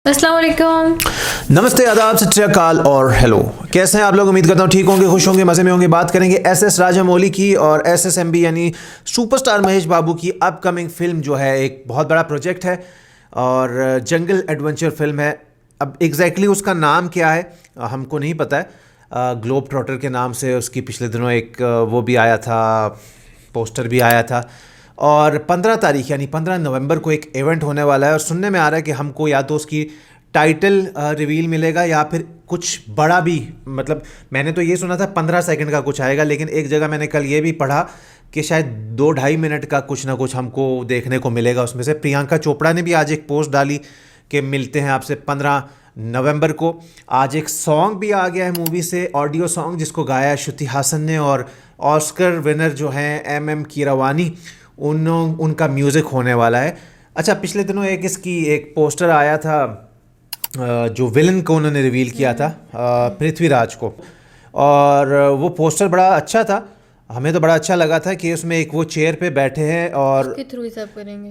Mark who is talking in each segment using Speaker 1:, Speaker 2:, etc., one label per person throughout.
Speaker 1: अस्सलाम वालेकुम।
Speaker 2: नमस्ते, आदाब, सत श्री अकाल और हेलो। कैसे हैं आप लोग? उम्मीद करता हूँ ठीक होंगे, खुश होंगे, मज़े में होंगे। बात करेंगे एसएस राजामौली की और एसएसएमबी यानी सुपरस्टार महेश बाबू की अपकमिंग फिल्म जो है एक बहुत बड़ा प्रोजेक्ट है और जंगल एडवेंचर फिल्म है। अब एग्जैक्टली उसका नाम क्या है हमको नहीं पता है। ग्लोब ट्रॉटर के नाम से उसकी पिछले दिनों एक वो भी आया था, पोस्टर भी आया था। और 15 तारीख यानी 15 नवंबर को एक इवेंट होने वाला है और सुनने में आ रहा है कि हमको या तो उसकी टाइटल रिवील मिलेगा या फिर कुछ बड़ा भी, मतलब मैंने तो ये सुना था 15 सेकंड का कुछ आएगा, लेकिन एक जगह मैंने कल ये भी पढ़ा कि शायद 2-2.5 मिनट का कुछ ना कुछ हमको देखने को मिलेगा उसमें से। प्रियंका चोपड़ा ने भी आज एक पोस्ट डाली कि मिलते हैं आपसे 15 नवंबर को। आज एक सॉन्ग भी आ गया है मूवी से, ऑडियो सॉन्ग, जिसको गाया है श्रुति हासन ने और ऑस्कर विनर जो हैं MM कीरवानी, उनका म्यूज़िक होने वाला है। अच्छा, पिछले दिनों एक पोस्टर आया था जो विलन को उन्होंने रिवील किया था, पृथ्वीराज को, और वो पोस्टर बड़ा अच्छा था। हमें तो बड़ा अच्छा लगा था कि उसमें एक वो चेयर पे बैठे हैं और
Speaker 1: उसके थ्रू ही सब करेंगे।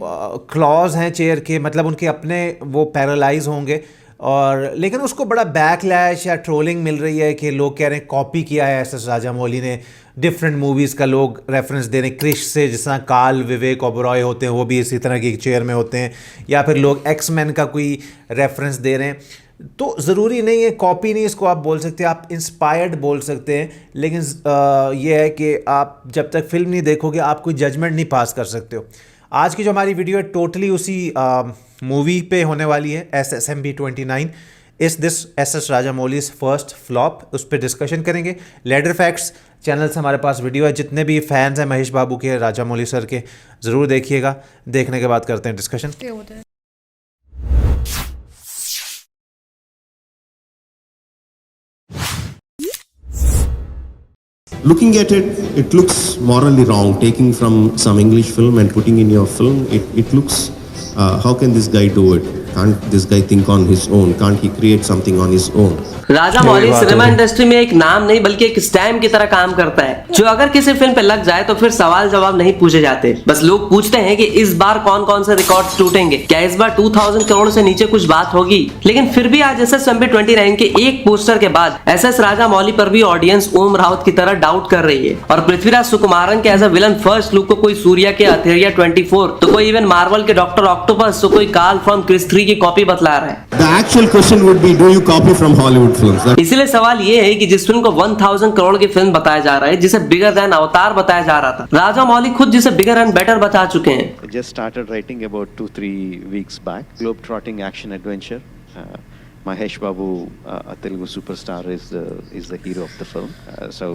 Speaker 2: क्लॉज हैं चेयर के, मतलब उनके अपने वो पैरालाइज होंगे। और लेकिन उसको बड़ा बैकलैश या ट्रोलिंग मिल रही है कि लोग कह रहे हैं कॉपी किया है एसएस राजामौली ने, डिफरेंट मूवीज़ का लोग रेफरेंस दे रहे हैं। क्रिश से जिस तरह कार्ल विवेक ओबरॉय होते हैं वो भी इसी तरह की चेयर में होते हैं, या फिर लोग एक्समैन का कोई रेफरेंस दे रहे हैं। तो ज़रूरी नहीं है, कॉपी नहीं इसको आप बोल सकते, आप इंस्पायर्ड बोल सकते हैं। लेकिन ये है कि आप जब तक फिल्म नहीं देखोगे आप कोई जजमेंट नहीं पास कर सकते हो। आज की जो हमारी वीडियो है टोटली उसी मूवी पे होने वाली है, SSMB 29 इस दिस एसएस राजामौलीज फर्स्ट फ्लॉप, उस पर डिस्कशन करेंगे। लेडर फैक्ट्स चैनल से हमारे पास वीडियो है, जितने भी फैंस हैं महेश बाबू के, राजामौली सर के, ज़रूर देखिएगा। देखने के बाद करते हैं discussion.
Speaker 3: Looking at it, it looks morally wrong. Taking from some English film and putting in your film, it looks. How can this guy do it? Can't this guy think on his own? Can't he create something on his own?
Speaker 4: Rajamouli cinema industry में एक नाम नहीं बल्कि एक stamp की तरह काम करता है, जो अगर किसी फिल्म पे लग जाए तो फिर सवाल जवाब नहीं पूछे जाते। बस लोग पूछते हैं कि इस बार कौन कौन से रिकॉर्ड्स टूटेंगे, क्या इस बार 2000 करोड़ से नीचे कुछ बात होगी। लेकिन फिर भी आज SSMB 29 के एक पोस्टर के बाद एसएस राजामौली पर भी ऑडियंस ओम राउत की तरह डाउट कर रही है। और पृथ्वीराज सुकुमारन के as a villain first look को कोई सूर्या के अथेरिया 24, तो कोई इवन मार्वल के डॉक्टर ऑक्टोपस, तो कोई कार्ल फ्रॉम क्रिस 3 की कॉपी बतला रहा है।
Speaker 3: The actual question would be, do you copy from Hollywood films?
Speaker 4: इसलिए सवाल ये है कि जिस फिल्म को 1000 करोड़ की फिल्म बताया जा रहा है, जिसे बिगर देन अवतार बताया जा रहा था, राजामौली खुद जिसे बिगर एंड बेटर बता चुके हैं।
Speaker 5: I just started writing about 2-3 weeks back. Globe-trotting action adventure. Mahesh Babu, a Telugu superstar, is the hero of the film. So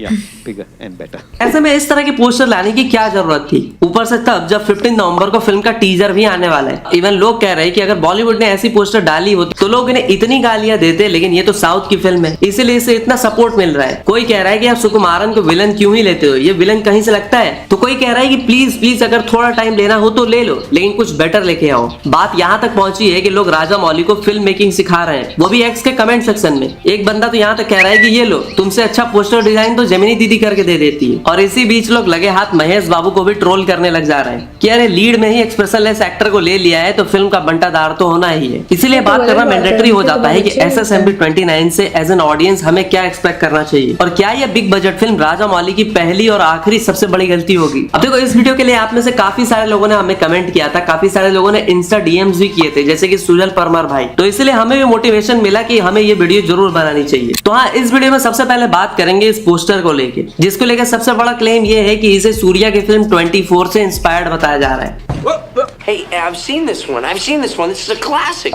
Speaker 5: yeah, bigger and better.
Speaker 4: ऐसे में इस तरह की पोस्टर लाने की क्या जरूरत थी, ऊपर से तब जब 15 नवंबर को फिल्म का टीजर भी आने वाला है। इवन लोग कह रहे हैं कि अगर बॉलीवुड ने ऐसी पोस्टर डाली हो तो लोग इन्हें इतनी गालियां देते, लेकिन ये तो साउथ की फिल्म है, इसीलिए इसे इतना सपोर्ट मिल रहा है। कोई कह रहा है कि आप सुकुमारन को विलन क्यों ही लेते हो, ये विलन कहीं से लगता है। तो कोई कह रहा है कि प्लीज अगर थोड़ा टाइम लेना हो तो ले लो, लेकिन कुछ बेटर लेके आओ। बात यहाँ तक पहुंची है कि लोग राजामौली को फिल्म मेकिंग सिखा रहे हैं, वो भी एक्स के कमेंट सेक्शन में। एक बंदा तो यहाँ तक कह रहा है कि ये लो, तुमसे अच्छा पोस्टर डिजाइन तो जेमिनी दीदी करके दे देती है। और इसी बीच लोग लगे हाथ महेश बाबू को भी ट्रोल करने लग जा रहे हैं कि अरे लीड में ही एक्सप्रेशनलेस एक्टर को ले लिया है तो फिल्म का बंटादार तो होना ही है। इसीलिए बात करना मैंडेटरी हो जाता है कि SSMB 29 से एज एन ऑडियंस हमें क्या एक्सपेक्ट करना चाहिए, और क्या यह बिग बजट फिल्म राजामौली की पहली और आखिरी सबसे बड़ी गलती होगी। अब देखो, इस वीडियो के लिए आप में से काफी सारे लोगों ने हमें कमेंट किया था, काफी सारे लोगों ने इंस्टा DMs भी किए थे, जैसे कि सुजल परमार भाई। तो इसलिए हमें भी मोटिवेशन मिला कि हमें ये वीडियो जरूर बनानी चाहिए। तो हाँ, इस वीडियो में सबसे पहले बात करेंगे इस पोस्टर को लेके, जिसको लेकर सबसे बड़ा क्लेम ये है कि इसे सूर्या की फिल्म 24 से इंस्पायर्ड बताया जा रहा है।
Speaker 6: Hey, I've seen this one. This is a classic.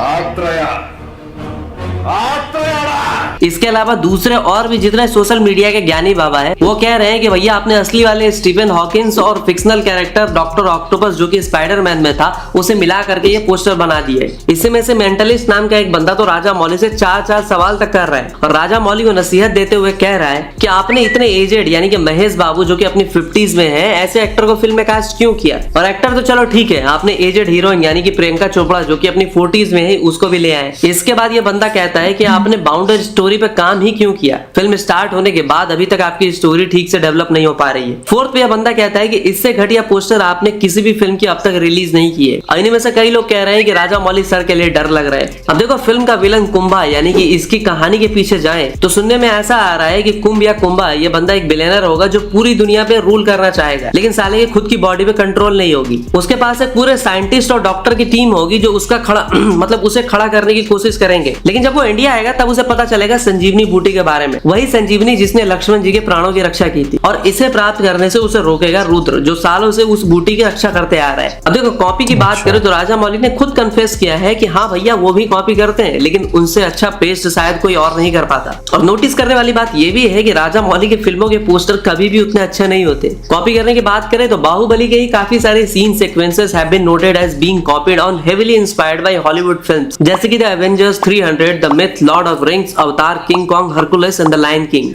Speaker 4: इसके अलावा दूसरे और भी जितने सोशल मीडिया के ज्ञानी बाबा हैं, वो कह रहे हैं कि भैया आपने असली वाले स्टीफन हॉकिंस और फिक्शनल कैरेक्टर डॉक्टर ऑक्टोपस जो कि स्पाइडरमैन में था उसे मिला करके ये पोस्टर बना दिए। इसी में से मेंटलिस्ट नाम का एक बंदा तो राजामौली से 4 सवाल तक कर रहा है और राजामौली को नसीहत देते हुए कह रहा है कि आपने इतने एजेड यानी कि महेश बाबू जो कि अपनी 50s में है, ऐसे एक्टर को फिल्म में कास्ट क्यों किया। और एक्टर तो चलो ठीक है, आपने एजेड हीरोइन यानी कि प्रियंका चोपड़ा जो कि अपनी 40s में है उसको भी ले आए। इसके बाद ये बंदा कहता कहता है कि आपने बाउंडर स्टोरी पे काम ही क्यों किया, फिल्म स्टार्ट होने के बाद अभी तक आपकी स्टोरी ठीक से डेवलप नहीं हो पा रही है। फोर्थ पे यह बंदा कहता है कि इससे घटिया पोस्टर आपने किसी भी फिल्म की अब तक रिलीज नहीं की है। इन्हीं में से कई लोग कह रहे हैं कि राजा मौली सर के लिए डर लग रहा है। अब देखो फिल्म का विलन कुंभा यानी कि इसकी कहानी के पीछे जाएं तो सुनने में ऐसा आ रहा है कि कुंभ या कुंभा ये बंदा एक बिलियनर होगा जो पूरी दुनिया पे रूल करना चाहेगा, लेकिन साले के खुद की बॉडी पे कंट्रोल नहीं होगी। उसके पास एक पूरे साइंटिस्ट और डॉक्टर की टीम होगी जो उसका खड़ा मतलब उसे खड़ा करने की कोशिश करेंगे, लेकिन जब वो इंडिया आएगा तब उसे पता चलेगा संजीवनी बूटी के बारे में, वही संजीवनी जिसने लक्ष्मण जी के प्राणों की रक्षा की थी, और इसे प्राप्त करने से उसे रोकेगा रुद्र जो सालों से उस बूटी की रक्षा करते आ रहा है। अब देखो कॉपी की बात करें तो राजा मौली ने खुद कन्फेस किया है कि हाँ भैया वो भी कॉपी करते हैं, लेकिन उनसे अच्छा पेस्ट शायद कोई और नहीं कर पाता। और नोटिस करने वाली बात ये भी है कि राजा मौली के फिल्मों के पोस्टर कभी भी उतने अच्छे नहीं होते। कॉपी करने की बात करें तो बाहुबली के ही काफी सारे scene sequences have been noted as being copied on heavily inspired by Hollywood films, जैसे कि the Avengers 300, the Myth, Lord of Rings, Avatar, King Kong, Hercules and the Lion King.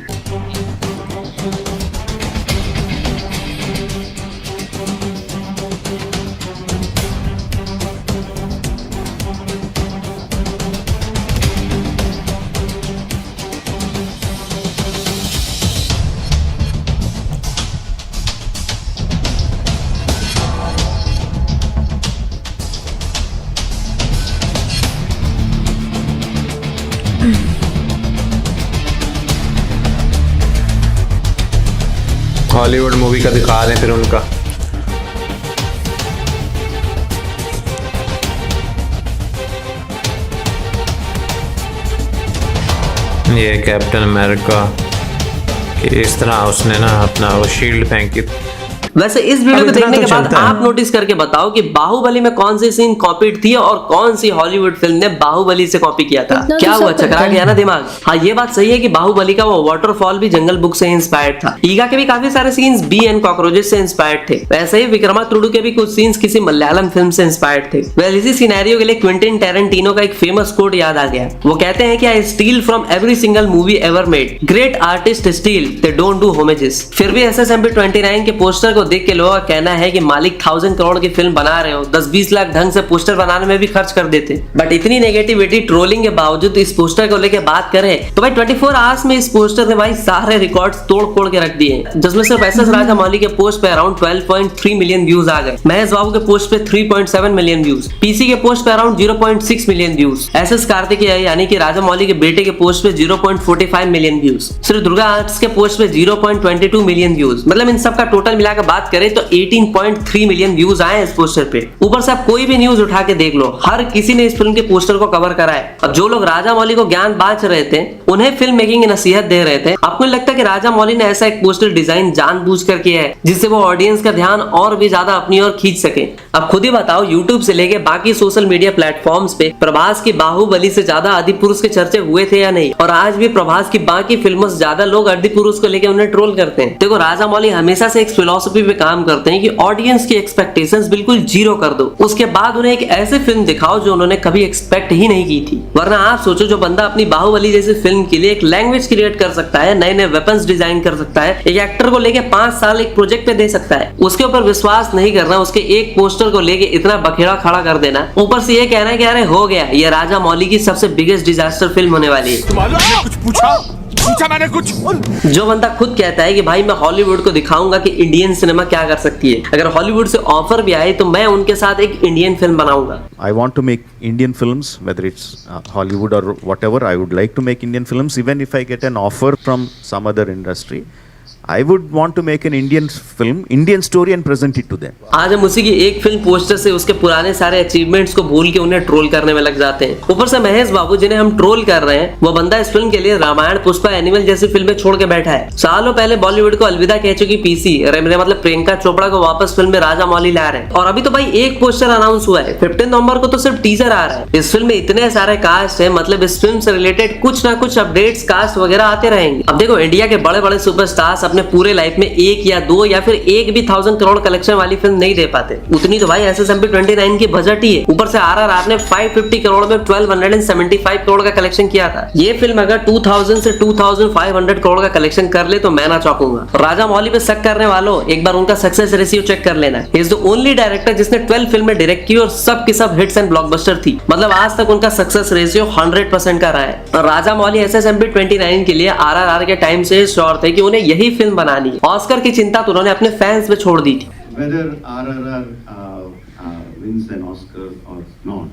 Speaker 2: Hollywood movie का दिखा दें फिर उनका। ये captain America कि इस तरह उसने ना अपना वो शील्ड फेंकी।
Speaker 4: वैसे इस वीडियो को
Speaker 2: इतना
Speaker 4: देखने
Speaker 2: तो
Speaker 4: के बाद
Speaker 2: चलता है।
Speaker 4: आप नोटिस करके बताओ कि बाहुबली में कौन सी सीन कॉपीड थी और कौन सी हॉलीवुड फिल्म ने बाहुबली से कॉपी किया था।
Speaker 1: इतना तो
Speaker 4: क्या
Speaker 1: सब
Speaker 4: हुआ,
Speaker 1: पता
Speaker 4: चकरा
Speaker 1: है।
Speaker 4: गया ना दिमाग। हाँ ये बात सही है कि बाहुबली का वो वाटरफॉल भी जंगल बुक से इंस्पायर्ड था। ईगा के भी काफी सारे सीन्स बी एंड कॉकरोचेस से इंस्पायर्ड थे। वैसे ही विक्रमातुडु के भी कुछ सीन्स किसी मलयालम फिल्म से इंस्पायर्ड थे। वेल इसी सिनेरियो के लिए क्विंटिन टेरेंटिनो का एक फेमस कोट याद आ गया। वो कहते हैं कि I steal from every single movie ever made, great artist steal, they don't do homages. फिर भी SSMP 29 के पोस्टर को देख के लोगों का कहना है कि मालिक 1000 करोड़ की फिल्म बना रहे हो, 10-20 लाख ढंग से पोस्टर बनाने में भी खर्च कर देते। बट इतनी नेगेटिविटी ट्रोलिंग के बावजूद इस पोस्टर को लेके बात करें तो भाई 24 आवर्स में इस पोस्टर ने भाई सारे रिकॉर्ड्स तोड़ के रख दिए, जिसमें सिर्फ SS राजा मौली के पोस्ट पे अराउंड 12.3 मिलियन व्यूज आ गए, महेश बाबू के पोस्ट पे 3.7 मिलियन व्यूज, PC के पोस्ट पे around 0.6 million views, SS Kartikeya यानी कि राजा मौली के बेटे के पोस्ट पे 0.45 मिलियन व्यूज, सिर्फ दुर्गा आर्ट्स के पोस्ट पे 0.22 मिलियन व्यूज। मतलब इन सब का टोटल मिलाकर बात करें तो 18.3 मिलियन व्यूज आए इस पोस्टर पे। ऊपर से आप कोई भी न्यूज उठा के देख लो, हर किसी ने इस फिल्म के पोस्टर को कवर करा है। अब जो लोग राजा मौली को ज्ञान बांट रहे थे उन्हें फिल्म मेकिंग की नसीहत दे रहे थे। आपको नहीं लगता कि राजा मौली ने ऐसा एक पोस्टर डिजाइन जानबूझकर किया है जिससे वो ऑडियंस का ध्यान और भी ज्यादा अपनी ओर खींच सके? अब खुद ही बताओ, यूट्यूब से लेके बाकी सोशल मीडिया प्लेटफॉर्म्स पे प्रभास की बाहुबली से ज्यादा आदिपुरुष के चर्चे हुए थे या नहीं? और आज भी प्रभास की बाकी फिल्मों से ज्यादा लोग आदिपुरुष को लेके उन्हें ट्रोल करते हैं। देखो राजा मौली हमेशा से एक फिलॉसफी पे काम करते हैं कि ऑडियंस की एक्सपेक्टेशंस बिल्कुल जीरो कर दो, उसके बाद उन्हें एक ऐसी फिल्म दिखाओ जो उन्होंने कभी एक्सपेक्ट ही नहीं की थी। वरना आप सोचो, जो बंदा अपनी बाहुबली जैसी फिल्म के लिए एक लैंग्वेज क्रिएट कर सकता है, नए नए वेपन्स डिजाइन कर सकता है, एक एक्टर को लेके 5 साल एक प्रोजेक्ट पे दे सकता है, उसके ऊपर विश्वास नहीं करना, उसके एक पोस्टर को लेके इतना बखेड़ा खड़ा कर देना, ऊपर से ये कहना है कि अरे हो गया, ये राजा मौली की सबसे बिगेस्ट डिजास्टर फिल्म होने वाली है।
Speaker 7: कुछ पूछा मैंने कुछ।
Speaker 4: जो बंदा खुद कहता है कि भाई मैं हॉलीवुड को दिखाऊंगा कि इंडियन सिनेमा क्या कर सकती है, अगर हॉलीवुड से ऑफर भी आए तो मैं उनके साथ एक इंडियन फिल्म बनाऊंगा।
Speaker 8: I want to make Indian films, whether it's Hollywood or whatever. I would like to make Indian films. Even if I get an offer from some other industry, I would want to make an Indian film, Indian story and present it to them.
Speaker 4: आज हम उसी की एक film poster से उसके पुराने सारे achievements को भूल के उन्हें ट्रोल करने में लग जाते हैं। ऊपर से महेश बाबू जिन्हें हम ट्रोल कर रहे हैं, वो बंदा इस फिल्म के लिए रामायण, पुष्पा, एनिमल जैसी फिल्में छोड़ के बैठा है। सालों पहले बॉलीवुड को अलविदा कह चुकी PC मतलब प्रियंका चोपड़ा को वापस फिल्म में राजा मौली ला रहे हैं। और अभी तो भाई एक पोस्टर अनाउंस हुआ है, 15 नवंबर को तो सिर्फ टीजर आ रहा है। इस फिल्म में इतने सारे कास्ट है, मतलब इस फिल्म से रिलेटेड कुछ ना कुछ अपडेट्स, कास्ट वगैरह आते रहेंगे। अब देखो इंडिया के बड़े बड़े सुपरस्टार्स अपने अपने पूरे लाइफ में एक या दो या फिर एक भी 1000 करोड़ कलेक्शन वाली फिल्म नहीं दे पाते। उतनी तो भाई SSMP 29 की बजट ही है। ऊपर से RRR ने 550 करोड़ में 1275 करोड़ का कलेक्शन किया था। ये फिल्म अगर 2000 से 2500 करोड़ का कलेक्शन कर ले तो मैं ना चौंकूंगा। राजा मौली पे शक करने वालों एक बार उनका सक्सेस रेशियो चेक कर लेना। He is the only director जिसने 12 फिल्में डायरेक्ट की और सब की सब हिट्स एंड ब्लॉकबस्टर थी। मतलब आज तक उनका सक्सेस रेशियो 100% का रहा है। और राजा मौली SSMP 29 के लिए RRR के टाइम से श्योर थे कि उन्हें यही फिल्म बनानी है। ऑस्कर की चिंता तो उन्होंने अपने फैंस पे छोड़ दी थी।
Speaker 9: Whether RRR wins an Oscar or not,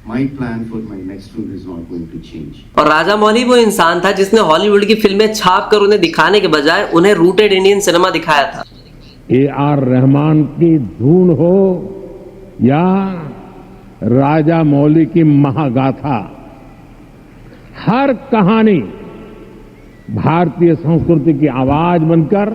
Speaker 9: my plan for my next film is not going to change.
Speaker 4: और राजा मौली वो इंसान था जिसने हॉलीवुड की फिल्में छाप कर उन्हें दिखाने के बजाय उन्हें रूटेड इंडियन सिनेमा दिखाया था।
Speaker 10: AR रहमान की धून हो या राजा मौली की महागाथा, हर कहानी भारतीय संस्कृति की आवाज बनकर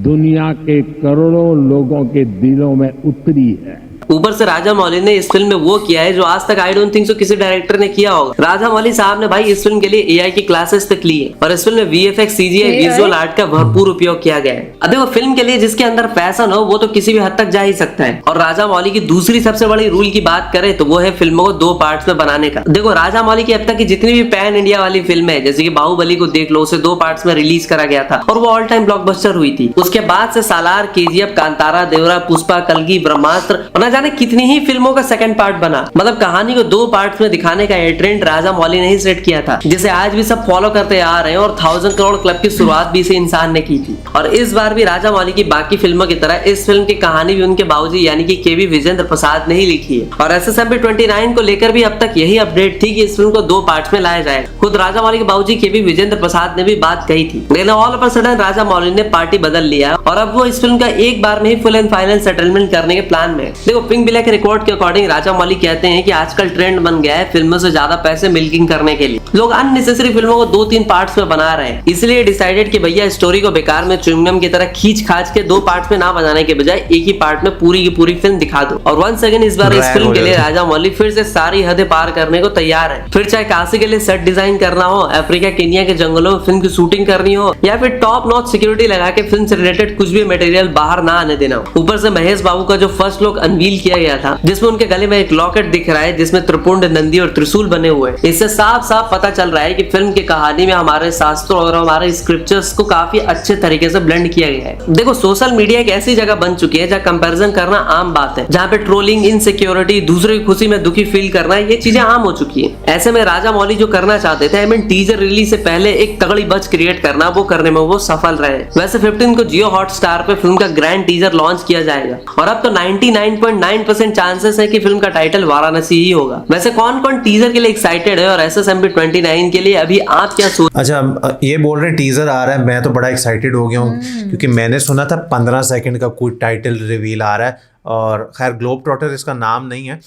Speaker 10: दुनिया के करोड़ों लोगों के दिलों में उतरी है।
Speaker 4: ऊपर से राजा मौली ने इस फिल्म में वो किया है जो आज तक आई डोंट थिंक सो किसी डायरेक्टर ने किया होगा। राजा मौली साहब ने भाई इस फिल्म के लिए AI की क्लासेस तक ली है और इस फिल्म में VFX CGI विजुअल आर्ट का भरपूर उपयोग किया गया है। अब देखो फिल्म के लिए जिसके अंदर पैशन हो वो तो किसी भी हद तक जा ही सकता है। और राजा मौली की दूसरी सबसे बड़ी रूल की बात करें तो वो है फिल्मों को 2 पार्ट्स में बनाने का। देखो राजा मौली की अब तक की जितनी भी पैन इंडिया वाली फिल्म है, जैसे कि बाहुबली को देख लो, उसे 2 पार्ट्स में रिलीज करा गया था और वो ऑल टाइम ब्लॉकबस्टर हुई थी। उसके बाद से सालार, KGF, कांतारा, देवरा, पुष्पा, कल्कि, ब्रह्मास्त्र और न जाने कितनी ही फिल्मों का सेकंड पार्ट बना। मतलब कहानी को 2 पार्ट्स में दिखाने का ये ट्रेंड राजा मौली ने ही सेट किया था, जिसे आज भी सब फॉलो करते आ रहे हैं और 1000 करोड़ क्लब की शुरुआत भी इसी इंसान ने की थी। और इस बार भी राजा मौली की बाकी फिल्मों की तरह इस फिल्म की कहानी भी उनके बाबूजी यानी कि KV विजेंद्र प्रसाद ने ही लिखी है। और SSMP 29 को लेकर भी अब तक यही अपडेट थी कि इस फिल्म को 2 पार्ट्स में लाया जाए। खुद राजा मौली के बाबूजी KV विजेंद्र प्रसाद ने भी बात कही थी, लेकिन ऑल ऑफ अ सडन राजा मौली ने पार्टी बदल लिया और अब वो इस फिल्म का एक बार में ही फुल एंड फाइनल सेटलमेंट करने के प्लान में। देखो पिंक बिलियन के रिकॉर्ड के अकॉर्डिंग राजा मौली कहते हैं कि आजकल ट्रेंड बन गया है फिल्मों से ज्यादा पैसे मिल्किंग करने के लिए। लोग अननेसेसरी फिल्मों को 2-3 पार्ट्स में बना रहे हैं, इसलिए डिसाइडेड कि भैया स्टोरी को बेकार में च्युइंगम की तरह खींच खाच के 2 पार्ट्स में ना बनाने के बजाय एक ही पार्ट में पूरी की पूरी फिल्म दिखा दो। और वंस अगेन इस बार इस फिल्म के लिए राजा मौली फिर से सारी हदें पार करने को तैयार है। फिर चाहे काशी के लिए सेट डिजाइन करना हो, अफ्रीका केनिया के जंगलों में फिल्म की शूटिंग करनी हो या फिर टॉप नॉच सिक्योरिटी लगा के फिल्म से रिलेटेड कुछ भी मटेरियल बाहर ना आने देना हो। ऊपर से महेश बाबू का जो फर्स्ट लुक अनवील किया गया था जिसमें उनके गले में एक लॉकेट दिख रहा है जिसमें त्रिपुंड, नंदी और त्रिशूल बने हुए हैं, इससे साफ साफ पता चल रहा है कि फिल्म की कहानी में हमारे शास्त्रों और हमारे स्क्रिप्चर्स को काफी अच्छे तरीके से ब्लेंड किया गया है। देखो सोशल मीडिया एक ऐसी जगह बन चुकी है जहाँ कंपैरिजन करना आम बात है, जहाँ पे ट्रोलिंग, इनसिक्योरिटी, दूसरे की खुशी में दुखी फील करना, ये चीजें आम हो चुकी है। ऐसे में राजा मौली जो करना चाहते थे, आई मीन टीजर रिलीज से पहले एक तगड़ी बज क्रिएट करना, वो करने में वो सफल रहे। वैसे 15 को जियो हॉटस्टार पे फिल्म का ग्रैंड टीजर लॉन्च किया जाएगा और अब तो 99.9% चांसेस है कि फिल्म का टाइटल वाराणसी ही होगा। वैसे कौन कौन टीजर के लिए एक्साइटेड है और SSMP 29 के लिए अभी आप क्या सोच?
Speaker 2: अच्छा ये बोल रहे हैं टीजर आ रहा है, मैं तो बड़ा एक्साइटेड हो गया हूँ क्योंकि मैंने सुना था 15 सेकंड का कोई टाइटल रिवील आ रहा है और खैर ग्लोब ट्रॉटर इसका नाम नहीं है।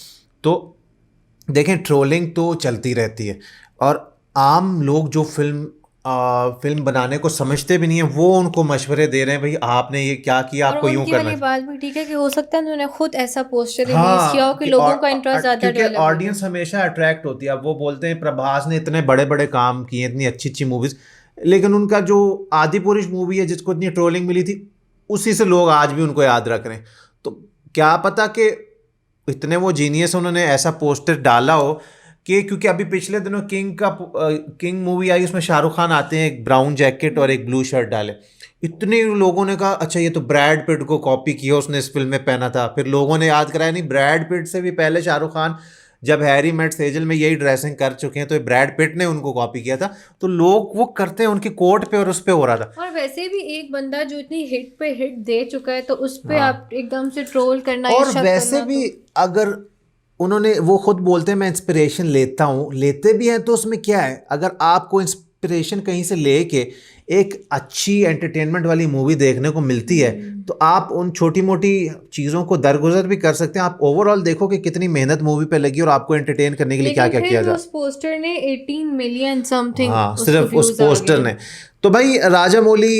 Speaker 2: तो देखें ट्रोलिंग तो चलती रहती है और आम लोग जो फिल्म बनाने को समझते भी नहीं है वो उनको मशवरे दे रहे हैं, भाई आपने ये क्या किया, आपको यूं करना है।
Speaker 1: बात भी ठीक है कि हो सकता है उन्होंने खुद ऐसा पोस्टर रिलीज किया हो कि लोगों का इंटरेस्ट ज्यादा
Speaker 2: क्योंकि ऑडियंस हमेशा अट्रैक्ट होती है। अब वो बोलते हैं प्रभास ने इतने बड़े बड़े काम किए, इतनी अच्छी अच्छी मूवीज, लेकिन उनका जो आदि पुरुष मूवी है जिसको इतनी ट्रोलिंग मिली थी उसी से लोग आज भी उनको याद रख रहे हैं। तो क्या पता कि इतने वो जीनियस उन्होंने ऐसा पोस्टर डाला हो कि क्योंकि अभी पिछले दिनों किंग मूवी आई, उसमें शाहरुख खान आते हैं एक ब्राउन जैकेट और एक ब्लू शर्ट डाले, इतने लोगों ने कहा अच्छा ये तो ब्रैड पिट को कॉपी किया उसने इस फिल्म में पहना था। फिर लोगों ने याद कराया नहीं, ब्रैड पिट से भी पहले शाहरुख खान जब हैरी मेट सेजल में यही ड्रेसिंग कर चुके हैं तो ब्रैड पिट ने उनको कॉपी किया था। तो लोग वो करते हैं उनकी कोट पे और उस पे हो रहा था।
Speaker 1: और वैसे भी एक बंदा जो इतनी हिट पे हिट दे चुका है तो उस पे आप एकदम से ट्रोल करना,
Speaker 2: और वैसे भी अगर उन्होंने वो खुद बोलते हैं मैं इंस्पिरेशन लेता हूँ, लेते भी हैं तो उसमें क्या है, अगर आपको इंस्पिरेशन कहीं से लेके एक अच्छी एंटरटेनमेंट वाली मूवी देखने को मिलती है तो आप उन छोटी मोटी चीज़ों को दरगुजर भी कर सकते हैं। आप ओवरऑल देखो कि कितनी मेहनत मूवी पे लगी और आपको एंटरटेन करने के लिए क्या क्या किया जाए।
Speaker 1: उस पोस्टर ने 18 मिलियन समथिंग,
Speaker 2: हाँ सिर्फ उस पोस्टर ने। तो भाई राजा मौली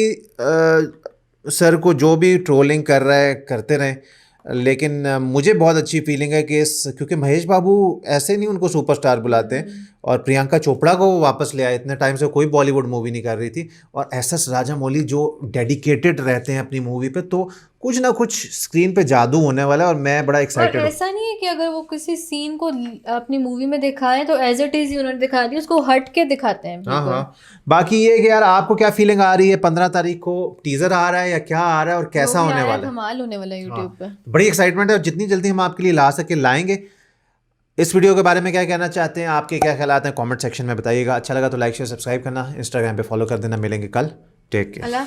Speaker 2: सर को जो भी ट्रोलिंग कर रहा है करते रहें, लेकिन मुझे बहुत अच्छी फीलिंग है कि क्योंकि महेश बाबू ऐसे नहीं उनको सुपरस्टार बुलाते हैं, और प्रियंका चोपड़ा को वो वापस ले आए। इतने टाइम से कोई बॉलीवुड मूवी नहीं कर रही थी, और एस राजामौली जो डेडिकेटेड रहते हैं अपनी मूवी पे, तो कुछ ना कुछ स्क्रीन पे जादू होने वाला है, और मैं बड़ा
Speaker 1: और
Speaker 2: एक्साइटेड हूँ।
Speaker 1: ऐसा नहीं है कि अगर वो किसी सीन को अपनी मूवी में दिखाएं तो एज इट इज ही उन्होंने दिखा दिया, उसको हट के दिखाते हैं
Speaker 2: हाँ
Speaker 1: बिल्कुल।
Speaker 2: हाँ। बाकी ये कि यार आपको क्या फीलिंग आ रही है? 15 तारीख को टीजर आ रहा है या क्या आ रहा है, और कैसा
Speaker 1: जो भी
Speaker 2: होने
Speaker 1: आया
Speaker 2: वाला है?
Speaker 1: धमाल होने वाला है यूट्यूब पे।
Speaker 2: बड़ी एक्साइटमेंट है, और जितनी जल्दी हम आपके लिए ला सके लाएंगे। इस वीडियो के बारे में क्या कहना चाहते हैं, आपके क्या ख्यालात हैं, कमेंट सेक्शन में बताइएगा। अच्छा लगा तो लाइक शेयर सब्सक्राइब करना, इंस्टाग्राम पे फॉलो कर देना। मिलेंगे कल, टेक केयर।
Speaker 1: अल्लाह